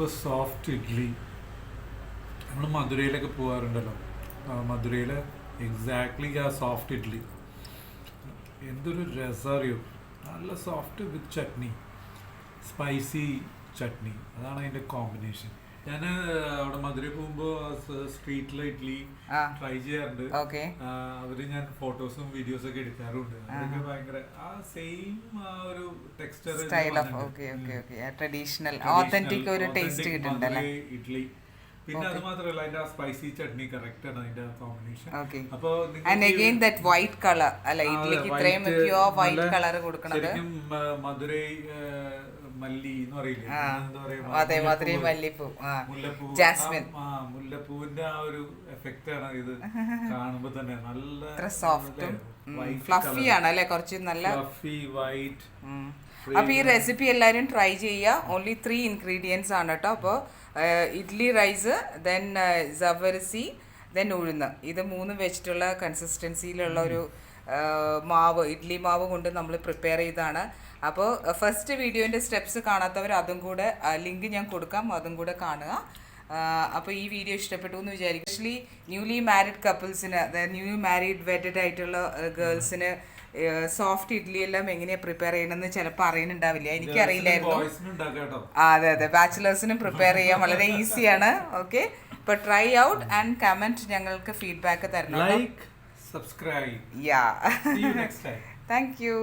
Super soft idli. നമ്മൾ മധുരയിലൊക്കെ പോകാറുണ്ടല്ലോ, മധുരയിൽ exactly ആ സോഫ്റ്റ് ഇഡ്ഡലി എന്തൊരു രസറിയോ. നല്ല സോഫ്റ്റ് വിത്ത് ചട്നി, സ്പൈസി ചട്നി, അതാണ് അതിൻ്റെ കോമ്പിനേഷൻ. ഞാൻ അവിടെ മധുരയിൽ പോകുമ്പോൾ സ്ട്രീറ്റിലെ ഇഡ്ഡലി ട്രൈ ചെയ്യാറുണ്ട്. അവര് ഞാൻ ഫോട്ടോസും വീഡിയോസും ഒക്കെ എടുക്കാറുണ്ട്. അതൊക്കെ ഭയങ്കര ആ സെയിം ആ ഒരു ടെക്സ്ചർ, ട്രഡീഷണൽ ഓതന്റിക് ഒരു ടേസ്റ്റ് കിട്ടുന്നുണ്ടല്ലേ ഇഡ്ഡലി. പിന്നെ അത് മാത്രമല്ല, അതിന്റെ ആ സ്പൈസി ചട്നി കറക്റ്റ് ആണ് അതിന്റെ കോമ്പിനേഷൻ. അപ്പൊ അഗൈൻ ദാറ്റ് വൈറ്റ് കളർ അല്ല, ഇഡ്ഡലിക്ക് ഇത്രയും പ്യുവർ വൈറ്റ് കളർ കൊടുക്കുന്നത് മധുരൈ മല്ലി എന്ന് പറയില്ലേ, എന്താ പറയാ, അതെ, മധുരൈ മല്ലിപ്പൂ, ജാസ്മിൻ, മുല്ലപ്പൂവിന്റെ ആ ഒരു എഫക്റ്റ് ആണ് ഇത് കാണുമ്പോ തന്നെ. നല്ല സോഫ്റ്റും ഫ്ലഫി ആണ് അല്ലെ, കുറച്ച് നല്ല ഫ്ലഫി വൈറ്റ്. അപ്പൊ ഈ റെസിപ്പി എല്ലാവരും ട്രൈ ചെയ്യുക. ഓൺലി 3 ഇൻഗ്രീഡിയൻസ് ആണ് കേട്ടോ. അപ്പോൾ ഇഡ്ലി റൈസ്, ദെൻ ജവരിസി, ദെൻ ഉഴുന്ന്, ഇത് 3 വെച്ചിട്ടുള്ള കൺസിസ്റ്റൻസിയിലുള്ള ഒരു മാവ്, ഇഡ്ലി മാവ് കൊണ്ട് നമ്മൾ പ്രിപ്പയർ ചെയ്തതാണ്. അപ്പോൾ ഫസ്റ്റ് വീഡിയോൻ്റെ സ്റ്റെപ്സ് കാണാത്തവർ അതും കൂടെ ലിങ്ക് ഞാൻ കൊടുക്കാം, അതും കൂടെ കാണുക. അപ്പോൾ ഈ വീഡിയോ ഇഷ്ടപ്പെട്ടു എന്ന് വിചാരിക്കും. ആക്ച്വലി ന്യൂലി മാരീഡ് കപ്പിൾസിന്, ന്യൂ മാരീഡ് വെഡഡ് ആയിട്ടുള്ള ഗേൾസിന് സോഫ്റ്റ് ഇഡ്ഡലി എല്ലാം എങ്ങനെയാണ് പ്രിപ്പയർ ചെയ്യണമെന്ന് ചിലപ്പോൾ അറിയുന്നുണ്ടാവില്ല, എനിക്കറിയില്ലായിരുന്നു. അതെ അതെ, ബാച്ചിലേഴ്സിനും പ്രിപ്പയർ ചെയ്യാൻ വളരെ ഈസിയാണ്. ഓക്കെ, ഇപ്പോൾ ട്രൈ ഔട്ട് ആൻഡ് കമൻറ്റ്, ഞങ്ങൾക്ക് ഫീഡ്ബാക്ക് തരണം. Subscribe. Yeah. See you next time. Thank you.